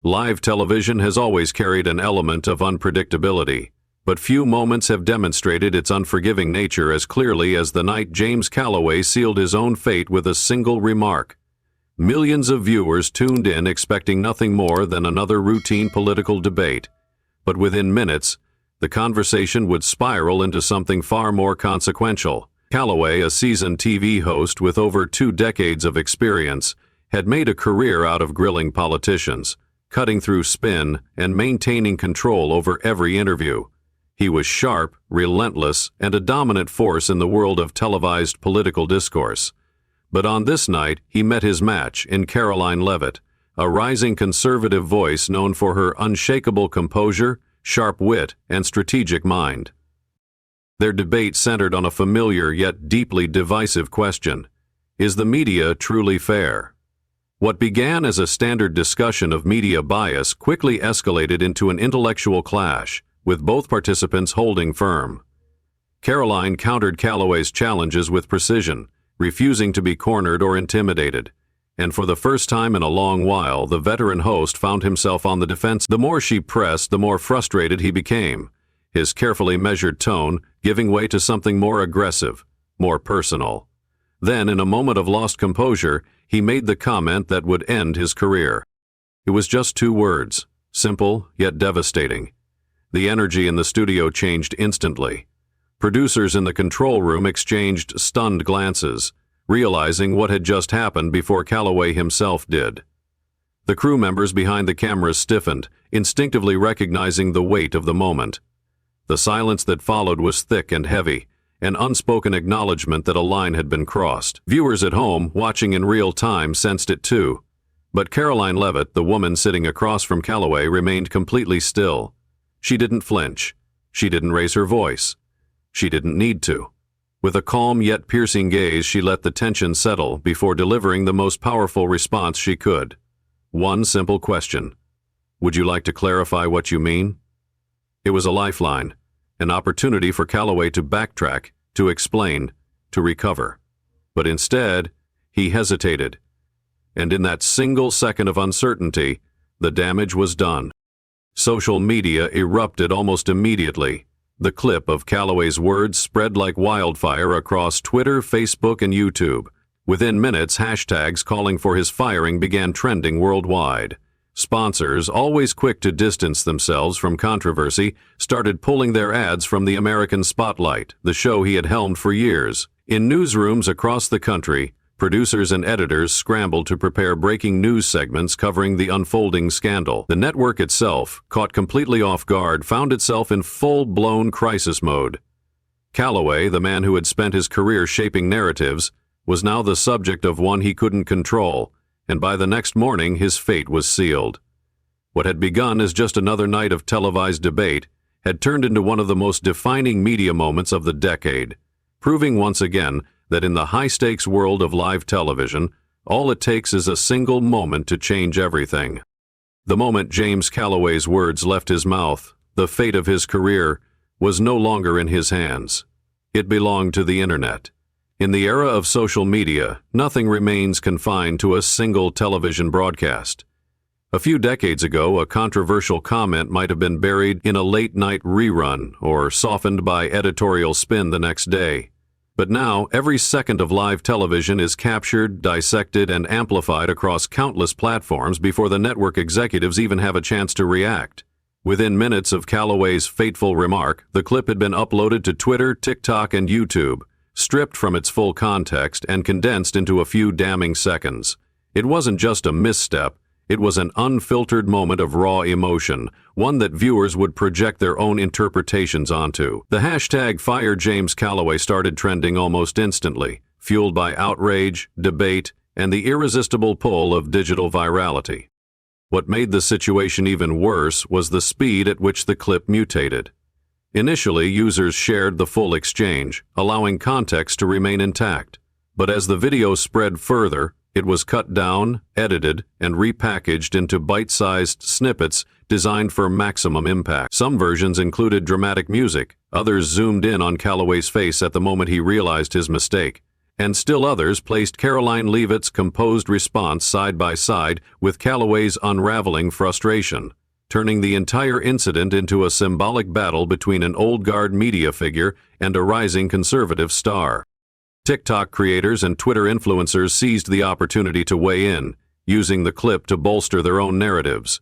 Live television has always carried an element of unpredictability, but few moments have demonstrated its unforgiving nature as clearly as the night James Calloway sealed his own fate with a single remark. Millions of viewers tuned in expecting nothing more than another routine political debate, but within minutes, the conversation would spiral into something far more consequential. Calloway, a seasoned TV host with over 2 decades of experience, had made a career out of grilling politicians, cutting through spin and maintaining control over every interview. He was sharp, relentless, and a dominant force in the world of televised political discourse. But on this night, he met his match in Karoline Leavitt, a rising conservative voice known for her unshakable composure, sharp wit, and strategic mind. Their debate centered on a familiar yet deeply divisive question: is the media truly fair? What began as a standard discussion of media bias quickly escalated into an intellectual clash, with both participants holding firm. Karoline countered Calloway's challenges with precision, refusing to be cornered or intimidated. And for the first time in a long while, the veteran host found himself on the defense. The more she pressed, the more frustrated he became, his carefully measured tone giving way to something more aggressive, more personal. Then, in a moment of lost composure, he made the comment that would end his career. It was just 2 words, simple yet devastating. The energy in the studio changed instantly. Producers in the control room exchanged stunned glances, realizing what had just happened before Calloway himself did. The crew members behind the cameras stiffened, instinctively recognizing the weight of the moment. The silence that followed was thick and heavy, an unspoken acknowledgement that a line had been crossed. Viewers at home, watching in real time, sensed it too. But Karoline Leavitt, the woman sitting across from Calloway, remained completely still. She didn't flinch. She didn't raise her voice. She didn't need to. With a calm yet piercing gaze, she let the tension settle before delivering the most powerful response she could. One simple question: would you like to clarify what you mean? It was a lifeline, an opportunity for Calloway to backtrack, to explain, to recover. But instead, he hesitated. And in that single second of uncertainty, the damage was done. Social media erupted almost immediately. The clip of Calloway's words spread like wildfire across Twitter, Facebook, and YouTube. Within minutes, hashtags calling for his firing began trending worldwide. Sponsors, always quick to distance themselves from controversy, started pulling their ads from the American spotlight, the show he had helmed for years. In newsrooms across the country, producers and editors scrambled to prepare breaking news segments covering the unfolding scandal. The network itself, caught completely off guard, found itself in full-blown crisis mode. Calloway, the man who had spent his career shaping narratives, was now the subject of one he couldn't control, and by the next morning his fate was sealed. What had begun as just another night of televised debate had turned into one of the most defining media moments of the decade, proving once again that in the high-stakes world of live television, all it takes is a single moment to change everything. The moment James Calloway's words left his mouth, the fate of his career was no longer in his hands. It belonged to the internet. In the era of social media, nothing remains confined to a single television broadcast. A few decades ago, a controversial comment might have been buried in a late-night rerun or softened by editorial spin the next day. But now, every second of live television is captured, dissected, and amplified across countless platforms before the network executives even have a chance to react. Within minutes of Calloway's fateful remark, the clip had been uploaded to Twitter, TikTok, and YouTube, stripped from its full context and condensed into a few damning seconds. It wasn't just a misstep. It was an unfiltered moment of raw emotion, one that viewers would project their own interpretations onto. The hashtag #FireJamesCalloway started trending almost instantly, fueled by outrage, debate, and the irresistible pull of digital virality. What made the situation even worse was the speed at which the clip mutated. Initially, users shared the full exchange, allowing context to remain intact. But as the video spread further, it was cut down, edited, and repackaged into bite-sized snippets designed for maximum impact. Some versions included dramatic music, others zoomed in on Calloway's face at the moment he realized his mistake, and still others placed Karoline Leavitt's composed response side by side with Calloway's unraveling frustration, turning the entire incident into a symbolic battle between an old-guard media figure and a rising conservative star. TikTok creators and Twitter influencers seized the opportunity to weigh in, using the clip to bolster their own narratives.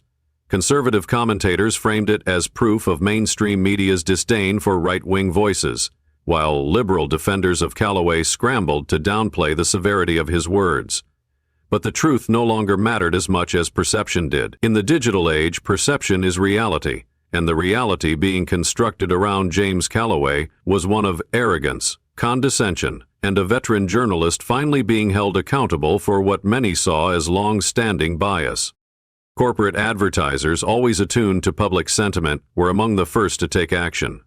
Conservative commentators framed it as proof of mainstream media's disdain for right-wing voices, while liberal defenders of Calloway scrambled to downplay the severity of his words. But the truth no longer mattered as much as perception did. In the digital age, perception is reality, and the reality being constructed around James Calloway was one of arrogance, condescension, and a veteran journalist finally being held accountable for what many saw as long-standing bias. Corporate advertisers, always attuned to public sentiment, were among the first to take action.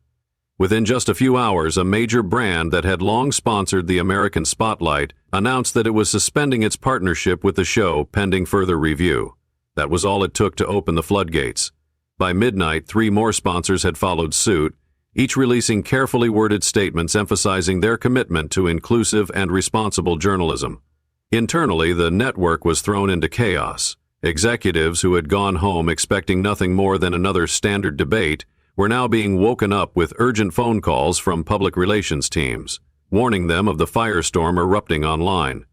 Within just a few hours, a major brand that had long sponsored the American spotlight announced that it was suspending its partnership with the show pending further review. That was all it took to open the floodgates. By midnight, 3 more sponsors had followed suit, each releasing carefully worded statements emphasizing their commitment to inclusive and responsible journalism. Internally, the network was thrown into chaos. Executives who had gone home expecting nothing more than another standard debate were now being woken up with urgent phone calls from public relations teams, warning them of the firestorm erupting online.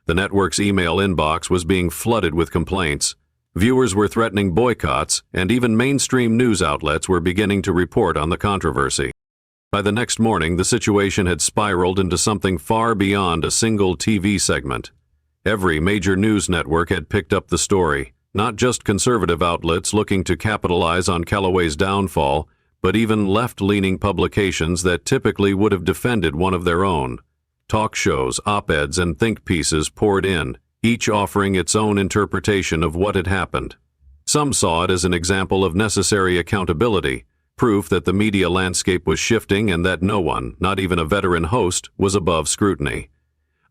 The network's email inbox was being flooded with complaints. Viewers were threatening boycotts, and even mainstream news outlets were beginning to report on the controversy. By the next morning, the situation had spiraled into something far beyond a single TV segment. Every major news network had picked up the story, not just conservative outlets looking to capitalize on Calloway's downfall, but even left-leaning publications that typically would have defended one of their own. Talk shows, op-eds, and think pieces poured in, each offering its own interpretation of what had happened. Some saw it as an example of necessary accountability, proof that the media landscape was shifting and that no one, not even a veteran host, was above scrutiny.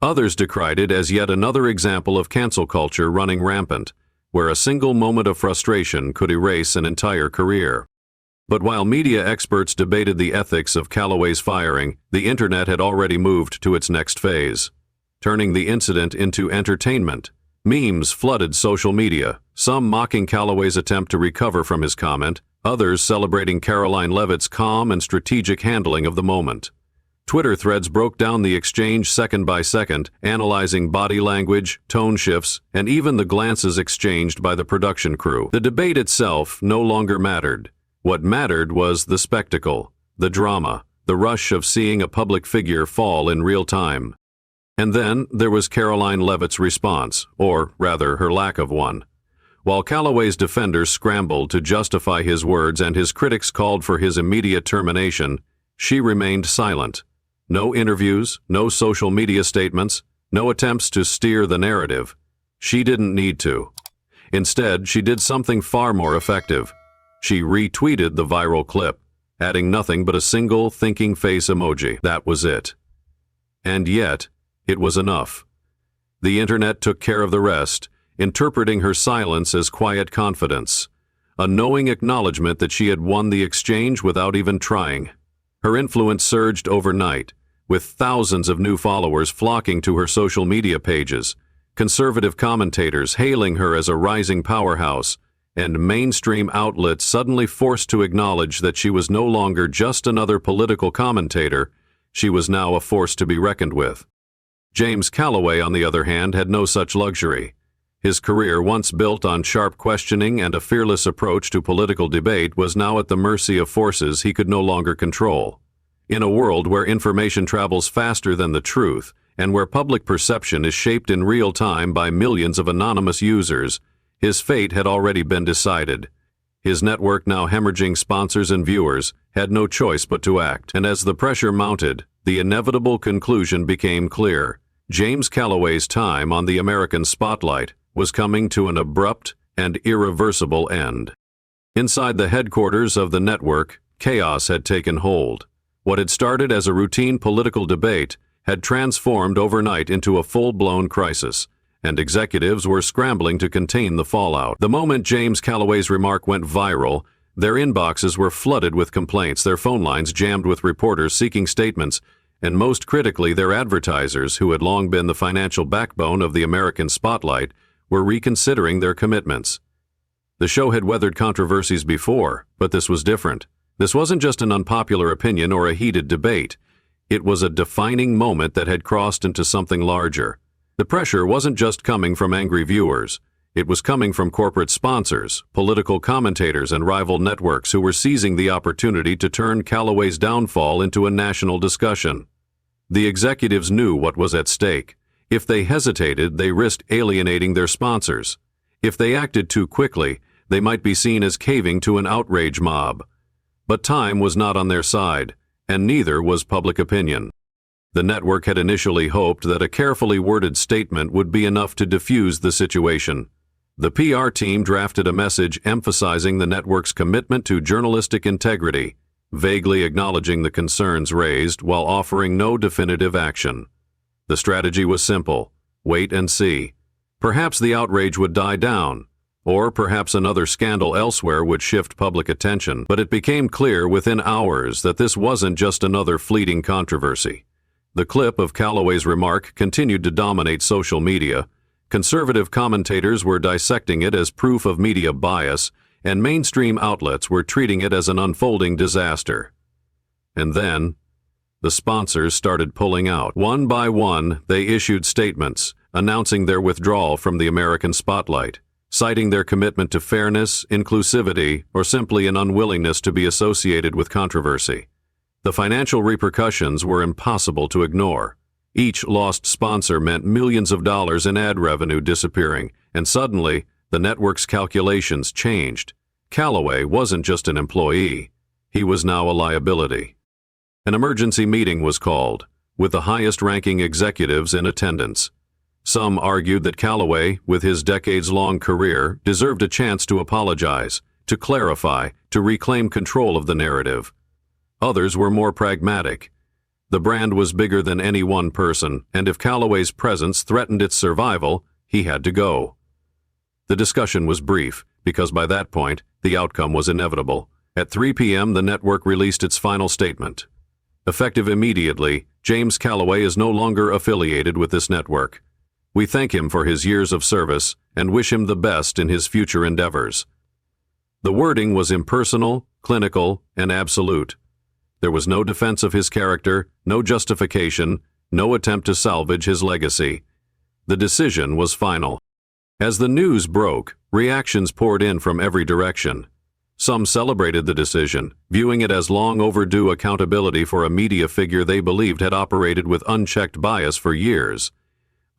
Others decried it as yet another example of cancel culture running rampant, where a single moment of frustration could erase an entire career. But while media experts debated the ethics of Calloway's firing, the internet had already moved to its next phase, turning the incident into entertainment. Memes flooded social media, some mocking Calloway's attempt to recover from his comment, others celebrating Karoline Leavitt's calm and strategic handling of the moment. Twitter threads broke down the exchange second by second, analyzing body language, tone shifts, and even the glances exchanged by the production crew. The debate itself no longer mattered. What mattered was the spectacle, the drama, the rush of seeing a public figure fall in real time. And then there was Karoline Leavitt's response, or rather her lack of one. While Calloway's defenders scrambled to justify his words and his critics called for his immediate termination, she remained silent. No interviews, no social media statements, no attempts to steer the narrative. She didn't need to. Instead, she did something far more effective. She retweeted the viral clip, adding nothing but a single thinking face emoji. That was it. And yet, it was enough. The internet took care of the rest, interpreting her silence as quiet confidence, a knowing acknowledgement that she had won the exchange without even trying. Her influence surged overnight, with thousands of new followers flocking to her social media pages, conservative commentators hailing her as a rising powerhouse, and mainstream outlets suddenly forced to acknowledge that she was no longer just another political commentator, she was now a force to be reckoned with. James Calloway, on the other hand, had no such luxury. His career, once built on sharp questioning and a fearless approach to political debate, was now at the mercy of forces he could no longer control. In a world where information travels faster than the truth, and where public perception is shaped in real time by millions of anonymous users, his fate had already been decided. His network, now hemorrhaging sponsors and viewers, had no choice but to act. And as the pressure mounted, the inevitable conclusion became clear. James Calloway's time on the American spotlight was coming to an abrupt and irreversible end. Inside the headquarters of the network, chaos had taken hold. What had started as a routine political debate had transformed overnight into a full-blown crisis, and executives were scrambling to contain the fallout. The moment James Calloway's remark went viral, their inboxes were flooded with complaints, their phone lines jammed with reporters seeking statements, and most critically their advertisers, who had long been the financial backbone of the American spotlight, were reconsidering their commitments. The show had weathered controversies before, but this was different. This wasn't just an unpopular opinion or a heated debate. It was a defining moment that had crossed into something larger. The pressure wasn't just coming from angry viewers. It was coming from corporate sponsors, political commentators, and rival networks who were seizing the opportunity to turn Calloway's downfall into a national discussion. The executives knew what was at stake. If they hesitated, they risked alienating their sponsors. If they acted too quickly, they might be seen as caving to an outrage mob. But time was not on their side, and neither was public opinion. The network had initially hoped that a carefully worded statement would be enough to diffuse the situation. The PR team drafted a message emphasizing the network's commitment to journalistic integrity, vaguely acknowledging the concerns raised while offering no definitive action. The strategy was simple: wait and see. Perhaps the outrage would die down, or perhaps another scandal elsewhere would shift public attention, but it became clear within hours that this wasn't just another fleeting controversy. The clip of Calloway's remark continued to dominate social media. Conservative commentators were dissecting it as proof of media bias, and mainstream outlets were treating it as an unfolding disaster. And then, the sponsors started pulling out. One by one, they issued statements, announcing their withdrawal from the American spotlight, citing their commitment to fairness, inclusivity, or simply an unwillingness to be associated with controversy. The financial repercussions were impossible to ignore. Each lost sponsor meant millions of dollars in ad revenue disappearing, and suddenly, the network's calculations changed. Calloway wasn't just an employee. He was now a liability. An emergency meeting was called, with the highest-ranking executives in attendance. Some argued that Calloway, with his decades-long career, deserved a chance to apologize, to clarify, to reclaim control of the narrative. Others were more pragmatic. The brand was bigger than any one person, and if Calloway's presence threatened its survival, he had to go. The discussion was brief, because by that point, the outcome was inevitable. At 3 p.m., the network released its final statement. Effective immediately, James Calloway is no longer affiliated with this network. We thank him for his years of service and wish him the best in his future endeavors. The wording was impersonal, clinical, and absolute. There was no defense of his character, no justification, no attempt to salvage his legacy. The decision was final. As the news broke, reactions poured in from every direction. Some celebrated the decision, viewing it as long overdue accountability for a media figure they believed had operated with unchecked bias for years.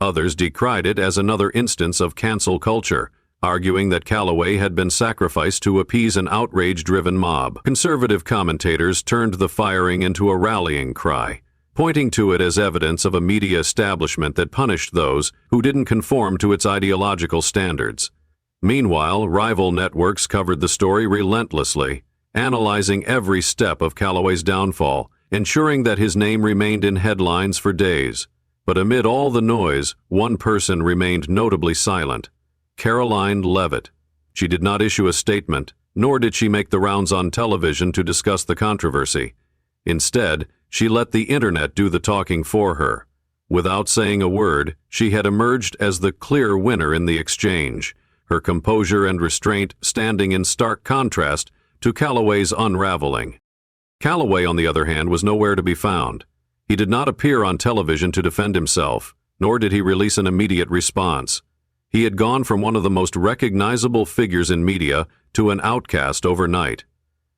Others decried it as another instance of cancel culture, arguing that Calloway had been sacrificed to appease an outrage-driven mob. Conservative commentators turned the firing into a rallying cry, pointing to it as evidence of a media establishment that punished those who didn't conform to its ideological standards. Meanwhile, rival networks covered the story relentlessly, analyzing every step of Calloway's downfall, ensuring that his name remained in headlines for days. But amid all the noise, one person remained notably silent: Karoline Leavitt. She did not issue a statement, nor did she make the rounds on television to discuss the controversy. Instead, she let the internet do the talking for her. Without saying a word, she had emerged as the clear winner in the exchange, her composure and restraint standing in stark contrast to Calloway's unraveling. Calloway, on the other hand, was nowhere to be found. He did not appear on television to defend himself, nor did he release an immediate response. He had gone from one of the most recognizable figures in media to an outcast overnight.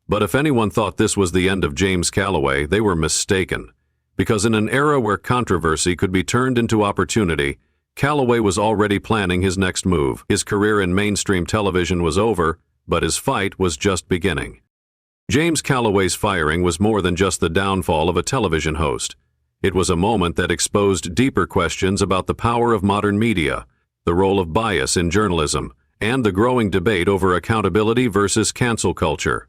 But if anyone thought this was the end of James Calloway, they were mistaken. Because in an era where controversy could be turned into opportunity, Calloway was already planning his next move. His career in mainstream television was over, but his fight was just beginning. James Calloway's firing was more than just the downfall of a television host. It was a moment that exposed deeper questions about the power of modern media, the role of bias in journalism, and the growing debate over accountability versus cancel culture.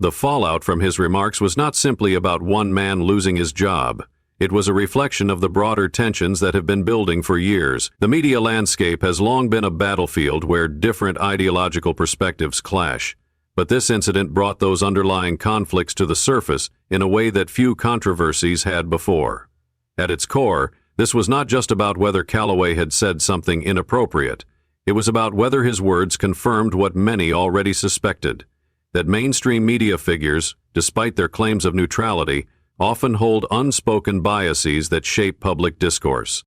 The fallout from his remarks was not simply about one man losing his job. It was a reflection of the broader tensions that have been building for years. The media landscape has long been a battlefield where different ideological perspectives clash. But this incident brought those underlying conflicts to the surface in a way that few controversies had before. At its core, this was not just about whether Calloway had said something inappropriate. It was about whether his words confirmed what many already suspected, that mainstream media figures, despite their claims of neutrality, often hold unspoken biases that shape public discourse.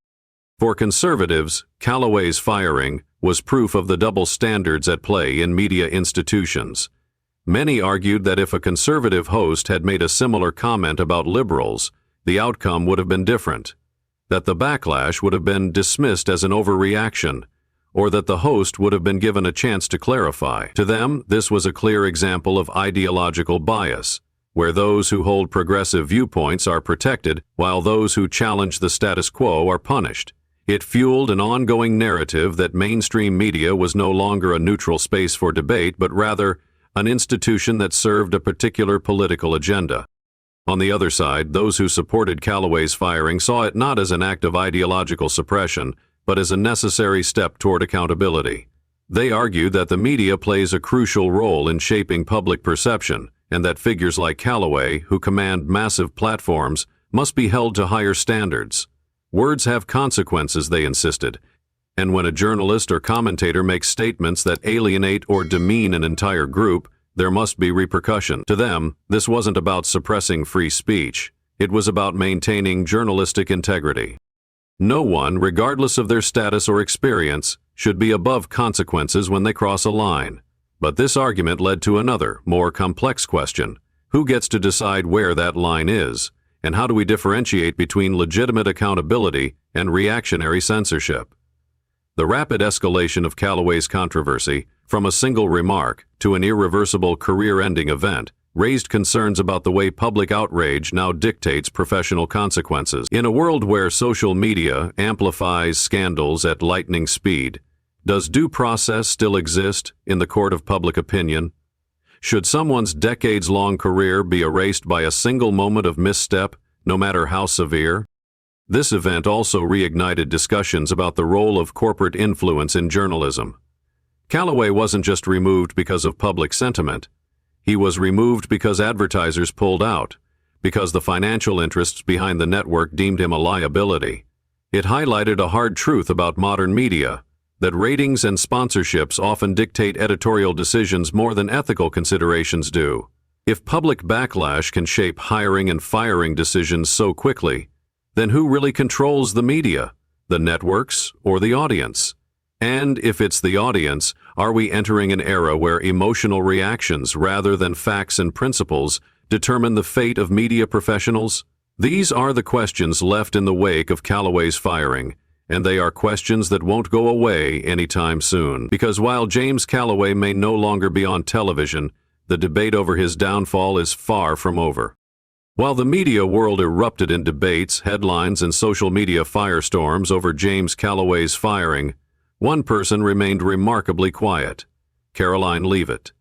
For conservatives, Calloway's firing was proof of the double standards at play in media institutions. Many argued that if a conservative host had made a similar comment about liberals, the outcome would have been different, that the backlash would have been dismissed as an overreaction, or that the host would have been given a chance to clarify. To them, this was a clear example of ideological bias, where those who hold progressive viewpoints are protected while those who challenge the status quo are punished. It fueled an ongoing narrative that mainstream media was no longer a neutral space for debate, but rather an institution that served a particular political agenda. On the other side, those who supported Calloway's firing saw it not as an act of ideological suppression, but as a necessary step toward accountability. They argued that the media plays a crucial role in shaping public perception, and that figures like Calloway, who command massive platforms, must be held to higher standards. Words have consequences, they insisted, and when a journalist or commentator makes statements that alienate or demean an entire group, there must be repercussion. To them, this wasn't about suppressing free speech. It was about maintaining journalistic integrity. No one, regardless of their status or experience, should be above consequences when they cross a line. But this argument led to another, more complex question. Who gets to decide where that line is? And how do we differentiate between legitimate accountability and reactionary censorship? The rapid escalation of Calloway's controversy, from a single remark to an irreversible career-ending event, raised concerns about the way public outrage now dictates professional consequences. In a world where social media amplifies scandals at lightning speed, does due process still exist in the court of public opinion? Should someone's decades-long career be erased by a single moment of misstep, no matter how severe? This event also reignited discussions about the role of corporate influence in journalism. Calloway wasn't just removed because of public sentiment. He was removed because advertisers pulled out, because the financial interests behind the network deemed him a liability. It highlighted a hard truth about modern media, that ratings and sponsorships often dictate editorial decisions more than ethical considerations do. If public backlash can shape hiring and firing decisions so quickly, then who really controls the media, the networks or the audience? And if it's the audience, are we entering an era where emotional reactions rather than facts and principles determine the fate of media professionals? These are the questions left in the wake of Calloway's firing, and they are questions that won't go away anytime soon. Because while James Calloway may no longer be on television, the debate over his downfall is far from over. While the media world erupted in debates, headlines, and social media firestorms over James Calloway's firing, one person remained remarkably quiet: Karoline Leavitt.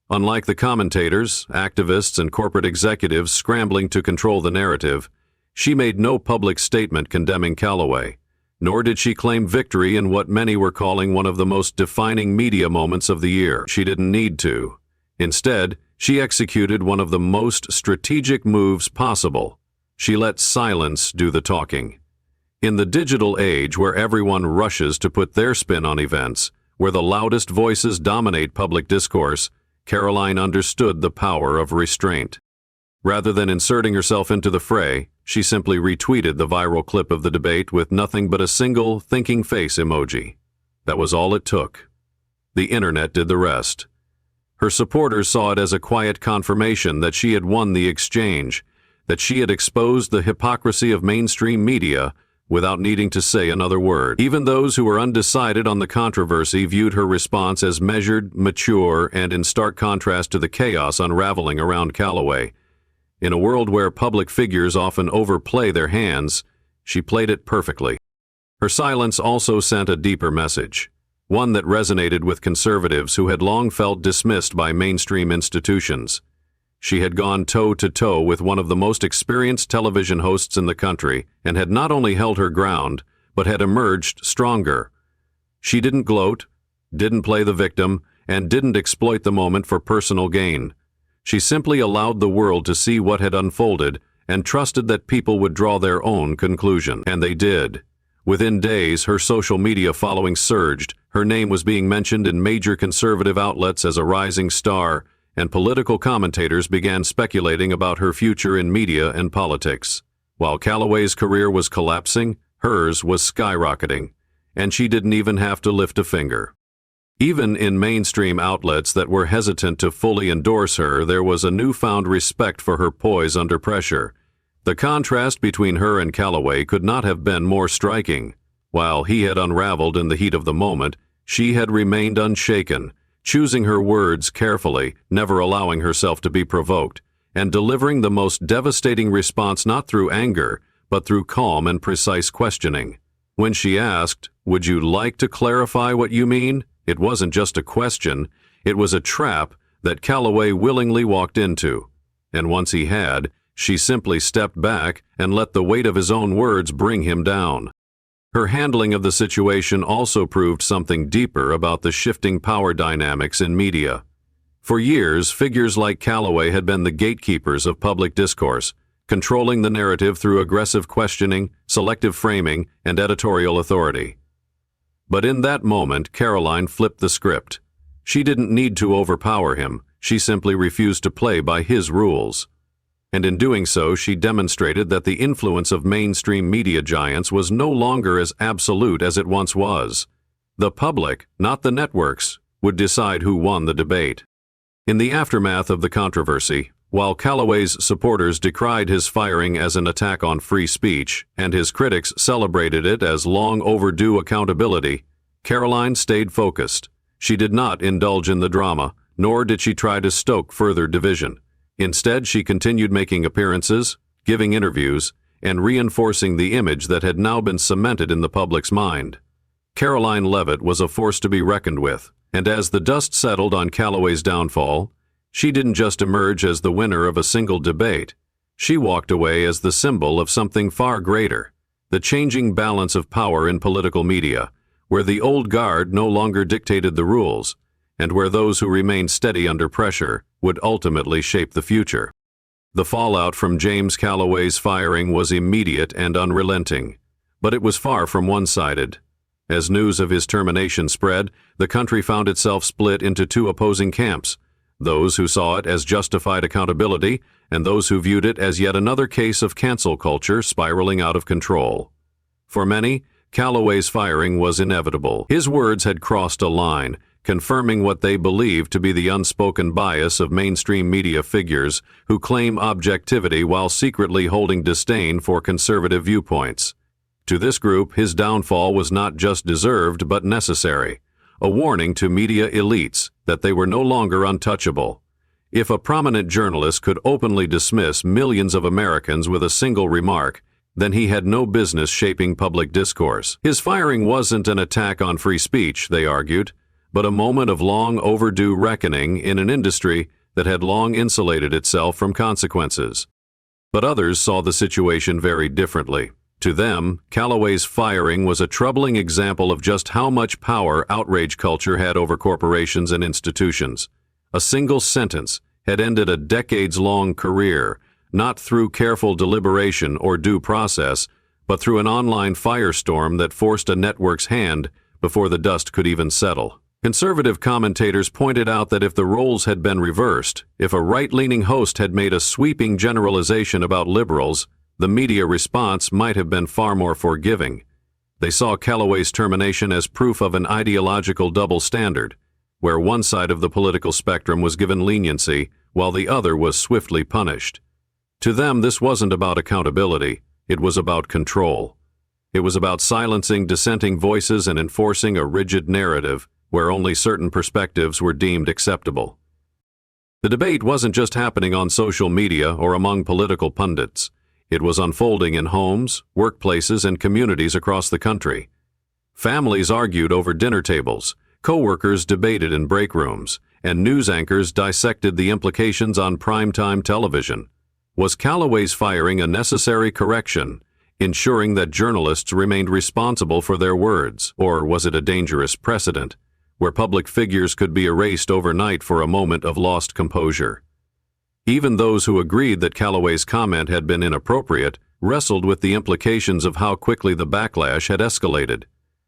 Unlike the commentators, activists, and corporate executives scrambling to control the narrative, she made no public statement condemning Calloway, nor did she claim victory in what many were calling one of the most defining media moments of the year. She didn't need to. Instead, she executed one of the most strategic moves possible. She let silence do the talking. In the digital age where everyone rushes to put their spin on events, where the loudest voices dominate public discourse, Karoline understood the power of restraint. Rather than inserting herself into the fray, she simply retweeted the viral clip of the debate with nothing but a single thinking face emoji. That was all it took. The internet did the rest. Her supporters saw it as a quiet confirmation that she had won the exchange, that she had exposed the hypocrisy of mainstream media without needing to say another word. Even those who were undecided on the controversy viewed her response as measured, mature, and in stark contrast to the chaos unraveling around Calloway. In a world where public figures often overplay their hands, she played it perfectly. Her silence also sent a deeper message, one that resonated with conservatives who had long felt dismissed by mainstream institutions. She had gone toe-to-toe with one of the most experienced television hosts in the country and had not only held her ground, but had emerged stronger. She didn't gloat, didn't play the victim, and didn't exploit the moment for personal gain. She simply allowed the world to see what had unfolded and trusted that people would draw their own conclusion. And they did. Within days, her social media following surged. Her name was being mentioned in major conservative outlets as a rising star, and political commentators began speculating about her future in media and politics. While Calloway's career was collapsing, hers was skyrocketing, and she didn't even have to lift a finger. Even in mainstream outlets that were hesitant to fully endorse her, there was a newfound respect for her poise under pressure. The contrast between her and Calloway could not have been more striking. While he had unraveled in the heat of the moment, she had remained unshaken, choosing her words carefully, never allowing herself to be provoked, and delivering the most devastating response not through anger, but through calm and precise questioning. When she asked, "Would you like to clarify what you mean?" it wasn't just a question, it was a trap that Calloway willingly walked into. And once he had, she simply stepped back and let the weight of his own words bring him down. Her handling of the situation also proved something deeper about the shifting power dynamics in media. For years, figures like Calloway had been the gatekeepers of public discourse, controlling the narrative through aggressive questioning, selective framing, and editorial authority. But in that moment, Karoline flipped the script. She didn't need to overpower him, she simply refused to play by his rules. And in doing so, she demonstrated that the influence of mainstream media giants was no longer as absolute as it once was. The public, not the networks, would decide who won the debate. In the aftermath of the controversy, while Calloway's supporters decried his firing as an attack on free speech, and his critics celebrated it as long overdue accountability, Karoline stayed focused. She did not indulge in the drama, nor did she try to stoke further division. Instead, she continued making appearances, giving interviews, and reinforcing the image that had now been cemented in the public's mind. Karoline Leavitt was a force to be reckoned with, and as the dust settled on Calloway's downfall, she didn't just emerge as the winner of a single debate. She walked away as the symbol of something far greater, the changing balance of power in political media, where the old guard no longer dictated the rules, and where those who remained steady under pressure would ultimately shape the future. The fallout from James Calloway's firing was immediate and unrelenting, but it was far from one-sided. As news of his termination spread, the country found itself split into two opposing camps, those who saw it as justified accountability and those who viewed it as yet another case of cancel culture spiraling out of control. For many, Calloway's firing was inevitable. His words had crossed a line, confirming what they believed to be the unspoken bias of mainstream media figures who claim objectivity while secretly holding disdain for conservative viewpoints. To this group, his downfall was not just deserved but necessary, a warning to media elites that they were no longer untouchable. If a prominent journalist could openly dismiss millions of Americans with a single remark, then he had no business shaping public discourse. His firing wasn't an attack on free speech, they argued, but a moment of long overdue reckoning in an industry that had long insulated itself from consequences. But others saw the situation very differently. To them, Calloway's firing was a troubling example of just how much power outrage culture had over corporations and institutions. A single sentence had ended a decades-long career, not through careful deliberation or due process, but through an online firestorm that forced a network's hand before the dust could even settle. Conservative commentators pointed out that if the roles had been reversed, if a right-leaning host had made a sweeping generalization about liberals, the media response might have been far more forgiving. They saw Calloway's termination as proof of an ideological double standard, where one side of the political spectrum was given leniency while the other was swiftly punished. To them, this wasn't about accountability, it was about control. It was about silencing dissenting voices and enforcing a rigid narrative where only certain perspectives were deemed acceptable. The debate wasn't just happening on social media or among political pundits. It was unfolding in homes, workplaces, and communities across the country. Families argued over dinner tables, co-workers debated in break rooms, and news anchors dissected the implications on primetime television. Was Calloway's firing a necessary correction, ensuring that journalists remained responsible for their words, or was it a dangerous precedent, where public figures could be erased overnight for a moment of lost composure. Even those who agreed that Calloway's comment had been inappropriate wrestled with the implications of how quickly the backlash had escalated.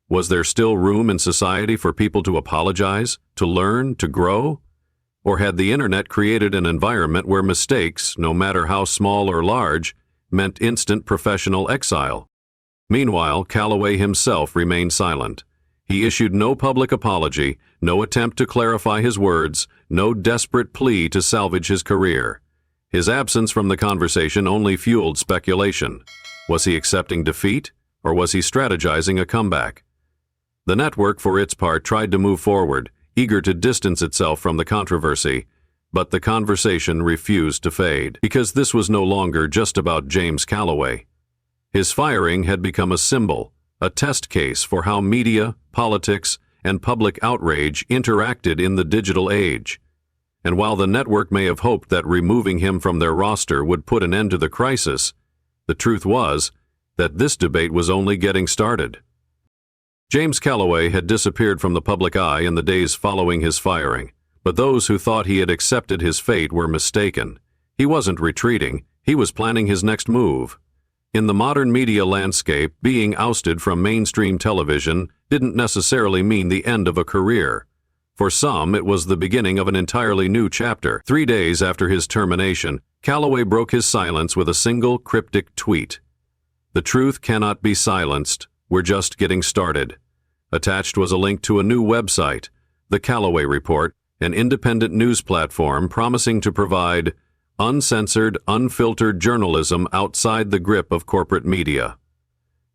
Was there still room in society for people to apologize, to learn, to grow? Or had the internet created an environment where mistakes, no matter how small or large, meant instant professional exile? Meanwhile, Calloway himself remained silent. He issued no public apology, no attempt to clarify his words, no desperate plea to salvage his career. His absence from the conversation only fueled speculation. Was he accepting defeat, or was he strategizing a comeback? The network, for its part, tried to move forward, eager to distance itself from the controversy, but the conversation refused to fade, because this was no longer just about James Calloway. His firing had become a symbol, a test case for how media, politics, and public outrage interacted in the digital age. And while the network may have hoped that removing him from their roster would put an end to the crisis, the truth was that this debate was only getting started. James Calloway had disappeared from the public eye in the days following his firing, but those who thought he had accepted his fate were mistaken. He wasn't retreating, he was planning his next move. In the modern media landscape, being ousted from mainstream television didn't necessarily mean the end of a career. For some, it was the beginning of an entirely new chapter. 3 days after his termination, Calloway broke his silence with a single cryptic tweet. "The truth cannot be silenced. We're just getting started." Attached was a link to a new website, The Calloway Report, an independent news platform promising to provide uncensored, unfiltered journalism outside the grip of corporate media.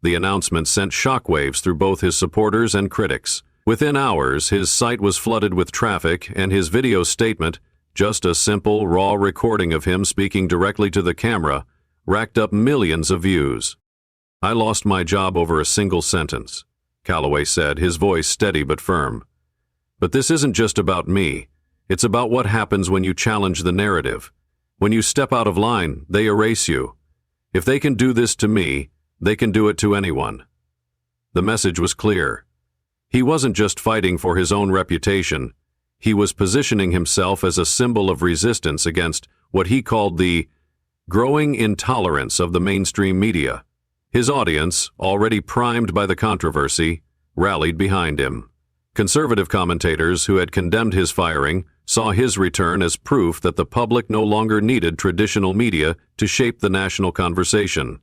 The announcement sent shockwaves through both his supporters and critics. Within hours, his site was flooded with traffic, and his video statement, just a simple, raw recording of him speaking directly to the camera, racked up millions of views. "I lost my job over a single sentence," Calloway said, his voice steady but firm. "But this isn't just about me. It's about what happens when you challenge the narrative. When you step out of line, they erase you. If they can do this to me, they can do it to anyone." The message was clear. He wasn't just fighting for his own reputation. He was positioning himself as a symbol of resistance against what he called the growing intolerance of the mainstream media. His audience, already primed by the controversy, rallied behind him. Conservative commentators who had condemned his firing saw his return as proof that the public no longer needed traditional media to shape the national conversation.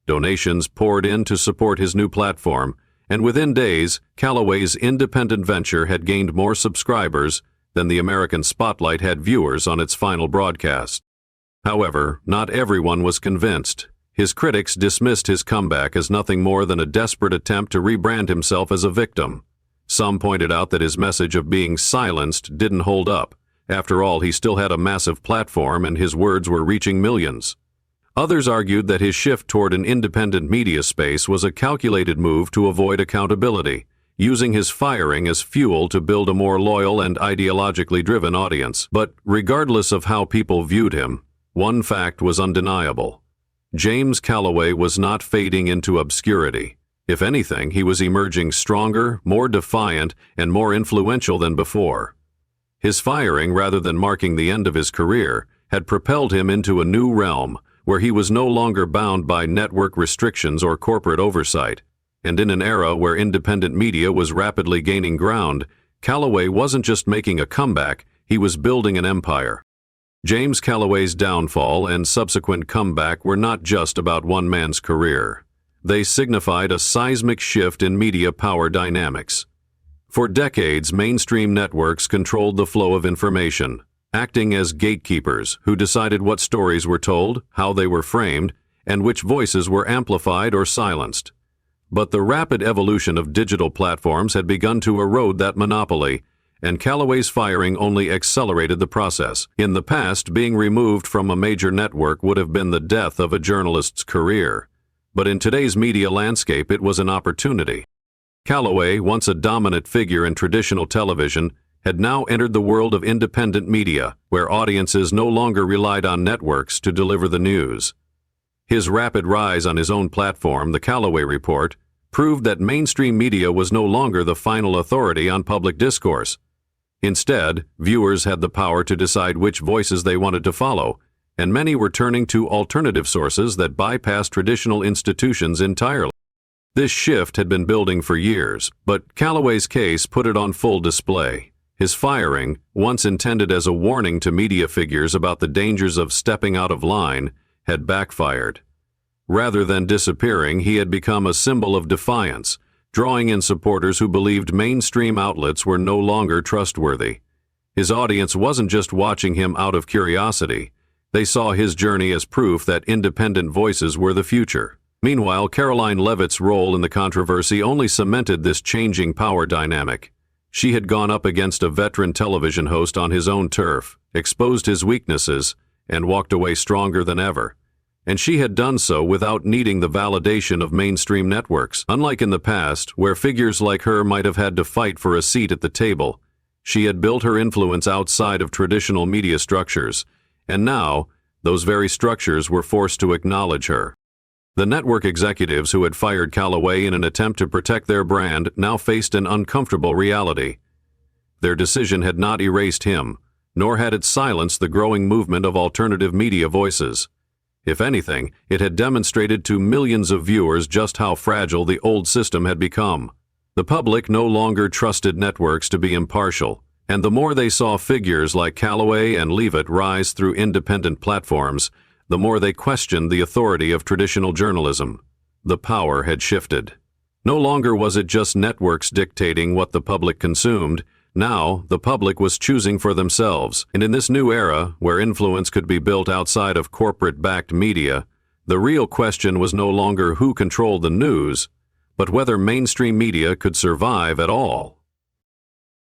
Donations poured in to support his new platform, and within days, Calloway's independent venture had gained more subscribers than the American Spotlight had viewers on its final broadcast. However, not everyone was convinced. His critics dismissed his comeback as nothing more than a desperate attempt to rebrand himself as a victim. Some pointed out that his message of being silenced didn't hold up. After all, he still had a massive platform and his words were reaching millions. Others argued that his shift toward an independent media space was a calculated move to avoid accountability, using his firing as fuel to build a more loyal and ideologically driven audience. But regardless of how people viewed him, one fact was undeniable. James Calloway was not fading into obscurity. If anything, he was emerging stronger, more defiant, and more influential than before. His firing, rather than marking the end of his career, had propelled him into a new realm, where he was no longer bound by network restrictions or corporate oversight. And in an era where independent media was rapidly gaining ground, Calloway wasn't just making a comeback, he was building an empire. James Calloway's downfall and subsequent comeback were not just about one man's career. They signified a seismic shift in media power dynamics. For decades, mainstream networks controlled the flow of information, acting as gatekeepers who decided what stories were told, how they were framed, and which voices were amplified or silenced. But the rapid evolution of digital platforms had begun to erode that monopoly, and Calloway's firing only accelerated the process. In the past, being removed from a major network would have been the death of a journalist's career. But in today's media landscape, it was an opportunity. Calloway, once a dominant figure in traditional television, had now entered the world of independent media, where audiences no longer relied on networks to deliver the news. His rapid rise on his own platform, The Calloway Report, proved that mainstream media was no longer the final authority on public discourse. Instead, viewers had the power to decide which voices they wanted to follow, and many were turning to alternative sources that bypassed traditional institutions entirely. This shift had been building for years, but Calloway's case put it on full display. His firing, once intended as a warning to media figures about the dangers of stepping out of line, had backfired. Rather than disappearing, he had become a symbol of defiance, drawing in supporters who believed mainstream outlets were no longer trustworthy. His audience wasn't just watching him out of curiosity. They saw his journey as proof that independent voices were the future. Meanwhile, Karoline Leavitt's role in the controversy only cemented this changing power dynamic. She had gone up against a veteran television host on his own turf, exposed his weaknesses, and walked away stronger than ever. And she had done so without needing the validation of mainstream networks. Unlike in the past, where figures like her might have had to fight for a seat at the table, she had built her influence outside of traditional media structures, and now, those very structures were forced to acknowledge her. The network executives who had fired Calloway in an attempt to protect their brand now faced an uncomfortable reality. Their decision had not erased him, nor had it silenced the growing movement of alternative media voices. If anything, it had demonstrated to millions of viewers just how fragile the old system had become. The public no longer trusted networks to be impartial, and the more they saw figures like Calloway and Leavitt rise through independent platforms, the more they questioned the authority of traditional journalism. The power had shifted. No longer was it just networks dictating what the public consumed. Now, the public was choosing for themselves, and in this new era, where influence could be built outside of corporate-backed media, the real question was no longer who controlled the news, but whether mainstream media could survive at all.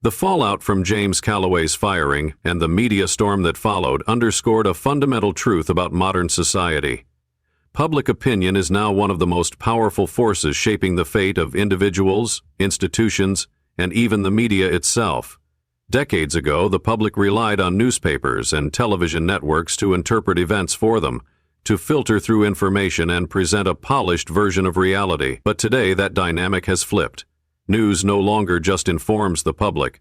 The fallout from James Calloway's firing and the media storm that followed underscored a fundamental truth about modern society. Public opinion is now one of the most powerful forces shaping the fate of individuals, institutions, and even the media itself. Decades ago, the public relied on newspapers and television networks to interpret events for them, to filter through information and present a polished version of reality. But today, that dynamic has flipped. News no longer just informs the public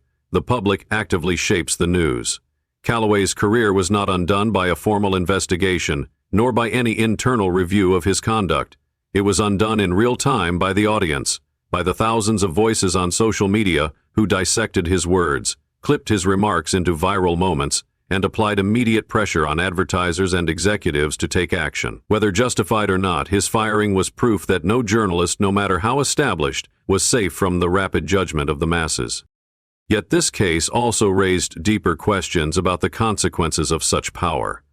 actively shapes the news. Calloway's career was not undone by a formal investigation, nor by any internal review of his conduct. It was undone in real time by the audience, by the thousands of voices on social media who dissected his words, clipped his remarks into viral moments, and applied immediate pressure on advertisers and executives to take action. Whether justified or not, his firing was proof that no journalist, no matter how established, was safe from the rapid judgment of the masses. Yet this case also raised deeper questions about the consequences of such power.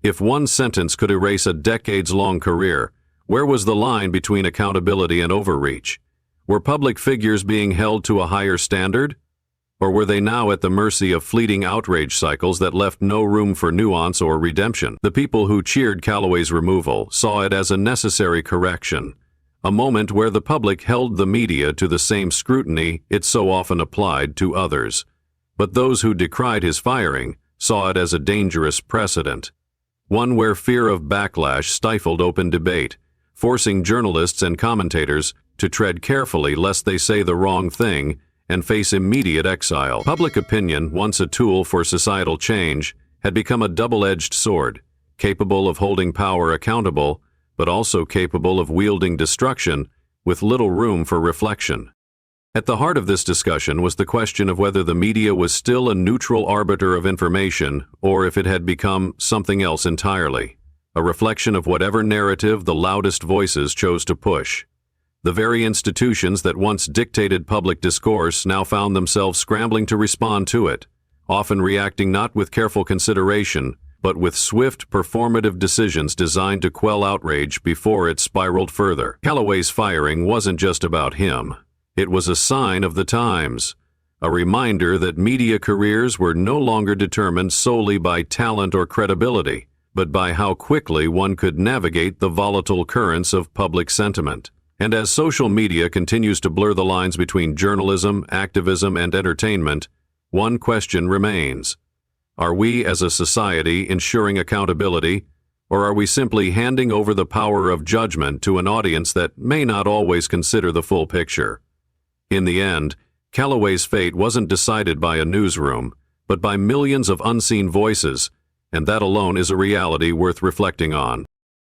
If one sentence could erase a decades-long career, where was the line between accountability and overreach? Were public figures being held to a higher standard? Or were they now at the mercy of fleeting outrage cycles that left no room for nuance or redemption? The people who cheered Calloway's removal saw it as a necessary correction, a moment where the public held the media to the same scrutiny it so often applied to others. But those who decried his firing saw it as a dangerous precedent, one where fear of backlash stifled open debate, forcing journalists and commentators to tread carefully lest they say the wrong thing and face immediate exile. Public opinion, once a tool for societal change, had become a double-edged sword, capable of holding power accountable, but also capable of wielding destruction with little room for reflection. At the heart of this discussion was the question of whether the media was still a neutral arbiter of information or if it had become something else entirely, a reflection of whatever narrative the loudest voices chose to push. The very institutions that once dictated public discourse now found themselves scrambling to respond to it, often reacting not with careful consideration, but with swift, performative decisions designed to quell outrage before it spiraled further. Calloway's firing wasn't just about him. It was a sign of the times, a reminder that media careers were no longer determined solely by talent or credibility, but by how quickly one could navigate the volatile currents of public sentiment. And as social media continues to blur the lines between journalism, activism, and entertainment, one question remains. Are we as a society ensuring accountability, Or are we simply handing over the power of judgment to an audience that may not always consider the full picture? In the end, Calloway's fate wasn't decided by a newsroom, but by millions of unseen voices, and that alone is a reality worth reflecting on.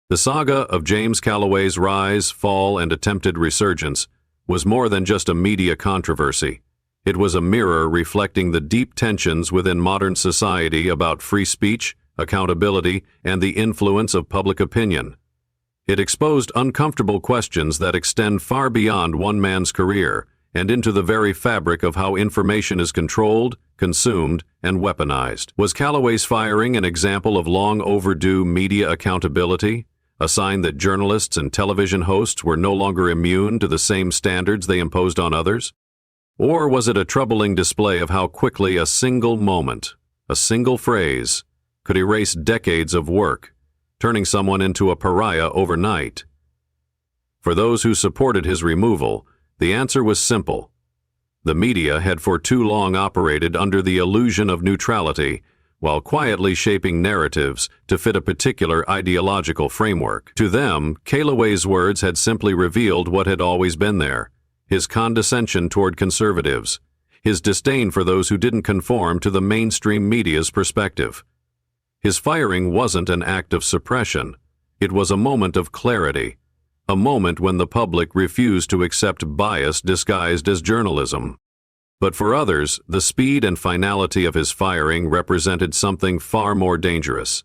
The saga of James Calloway's rise, fall, and attempted resurgence was more than just a media controversy. It was a mirror reflecting the deep tensions within modern society about free speech, accountability, and the influence of public opinion. It exposed uncomfortable questions that extend far beyond one man's career and into the very fabric of how information is controlled, consumed, and weaponized. Was Calloway's firing an example of long overdue media accountability, a sign that journalists and television hosts were no longer immune to the same standards they imposed on others? Or was it a troubling display of how quickly a single moment, a single phrase, could erase decades of work, turning someone into a pariah overnight? For those who supported his removal, the answer was simple. The media had for too long operated under the illusion of neutrality, while quietly shaping narratives to fit a particular ideological framework. To them, Calloway's words had simply revealed what had always been there: his condescension toward conservatives, his disdain for those who didn't conform to the mainstream media's perspective. His firing wasn't an act of suppression. It was a moment of clarity, a moment when the public refused to accept bias disguised as journalism. But for others, the speed and finality of his firing represented something far more dangerous.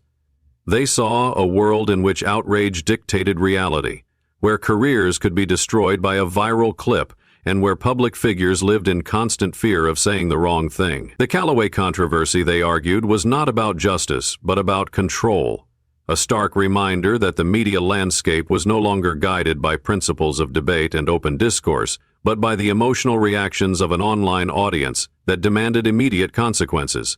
They saw a world in which outrage dictated reality, where careers could be destroyed by a viral clip, and where public figures lived in constant fear of saying the wrong thing. The Calloway controversy, they argued, was not about justice, but about control. A stark reminder that the media landscape was no longer guided by principles of debate and open discourse, but by the emotional reactions of an online audience that demanded immediate consequences.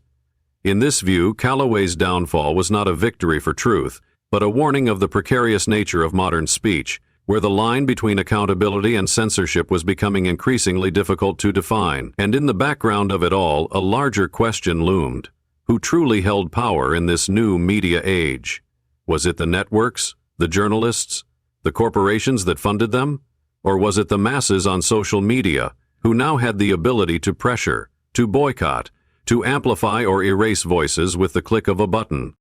In this view, Calloway's downfall was not a victory for truth, but a warning of the precarious nature of modern speech, where the line between accountability and censorship was becoming increasingly difficult to define. And in the background of it all, a larger question loomed: who truly held power in this new media age? Was it the networks, the journalists, the corporations that funded them? Or was it the masses on social media who now had the ability to pressure, to boycott, to amplify or erase voices with the click of a button?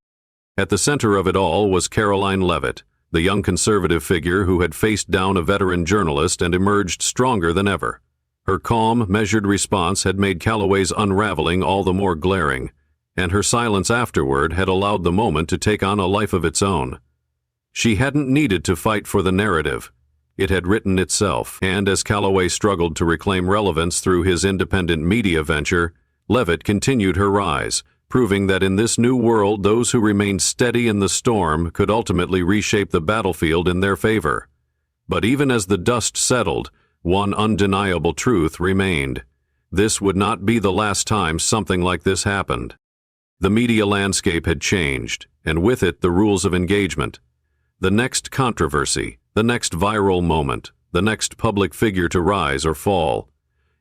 At the center of it all was Karoline Leavitt, the young conservative figure who had faced down a veteran journalist and emerged stronger than ever. Her calm, measured response had made Calloway's unraveling all the more glaring, and her silence afterward had allowed the moment to take on a life of its own. She hadn't needed to fight for the narrative. It had written itself, and as Calloway struggled to reclaim relevance through his independent media venture, Leavitt continued her rise, proving that in this new world those who remained steady in the storm could ultimately reshape the battlefield in their favor. But even as the dust settled, one undeniable truth remained: this would not be the last time something like this happened. The media landscape had changed, and with it the rules of engagement. The next controversy, the next viral moment, the next public figure to rise or fall.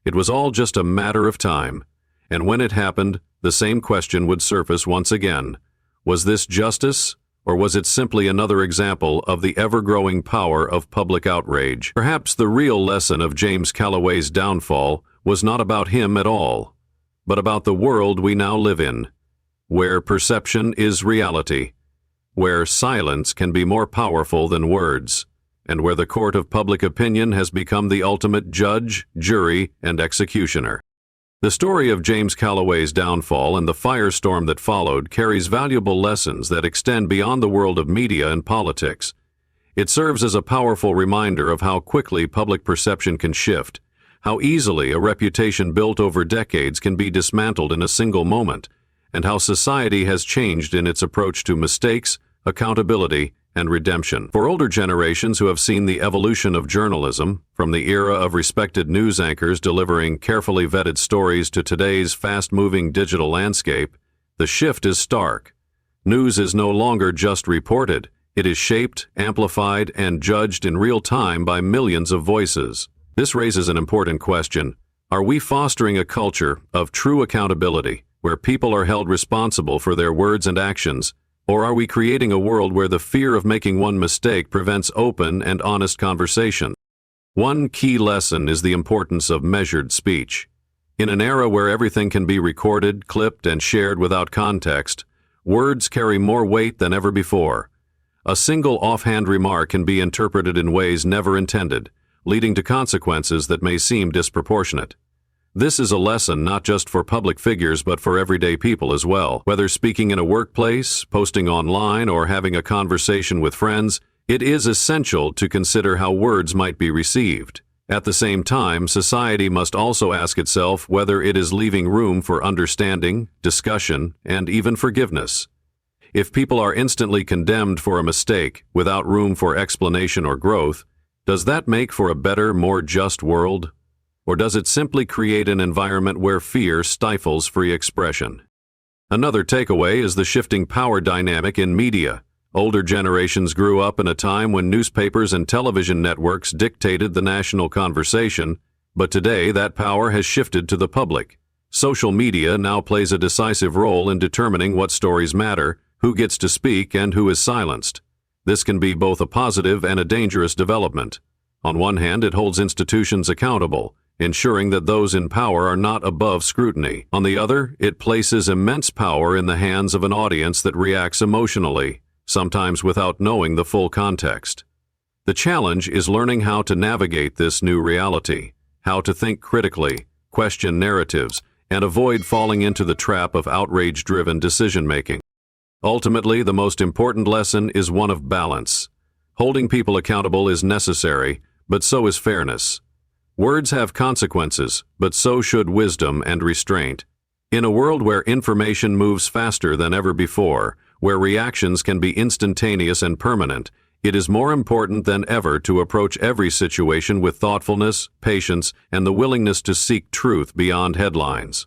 It was all just a matter of time, and when it happened, the same question would surface once again. Was this justice, or was it simply another example of the ever-growing power of public outrage? Perhaps the real lesson of James Calloway's downfall was not about him at all, but about the world we now live in, where perception is reality, where silence can be more powerful than words, and where the court of public opinion has become the ultimate judge, jury, and executioner. The story of James Calloway's downfall and the firestorm that followed carries valuable lessons that extend beyond the world of media and politics. It serves as a powerful reminder of how quickly public perception can shift, how easily a reputation built over decades can be dismantled in a single moment, and how society has changed in its approach to mistakes, accountability, and redemption. For older generations who have seen the evolution of journalism, from the era of respected news anchors delivering carefully vetted stories to today's fast-moving digital landscape, the shift is stark. News is no longer just reported. It is shaped, amplified, and judged in real time by millions of voices. This raises an important question. Are we fostering a culture of true accountability, where people are held responsible for their words and actions, Or are we creating a world where the fear of making one mistake prevents open and honest conversation? One key lesson is the importance of measured speech. In an era where everything can be recorded, clipped, and shared without context, words carry more weight than ever before. A single offhand remark can be interpreted in ways never intended, leading to consequences that may seem disproportionate. This is a lesson not just for public figures but for everyday people as well. Whether speaking in a workplace, posting online, or having a conversation with friends, it is essential to consider how words might be received. At the same time, society must also ask itself whether it is leaving room for understanding, discussion, and even forgiveness. If people are instantly condemned for a mistake without room for explanation or growth, does that make for a better, more just world? Or does it simply create an environment where fear stifles free expression? Another takeaway is the shifting power dynamic in media. Older generations grew up in a time when newspapers and television networks dictated the national conversation, but today that power has shifted to the public. Social media now plays a decisive role in determining what stories matter, who gets to speak, and who is silenced. This can be both a positive and a dangerous development. On one hand, it holds institutions accountable, ensuring that those in power are not above scrutiny. On the other, it places immense power in the hands of an audience that reacts emotionally, sometimes without knowing the full context. The challenge is learning how to navigate this new reality, how to think critically, question narratives, and avoid falling into the trap of outrage-driven decision-making. Ultimately, the most important lesson is one of balance. Holding people accountable is necessary, but so is fairness. Words have consequences, but so should wisdom and restraint. In a world where information moves faster than ever before, where reactions can be instantaneous and permanent, it is more important than ever to approach every situation with thoughtfulness, patience, and the willingness to seek truth beyond headlines.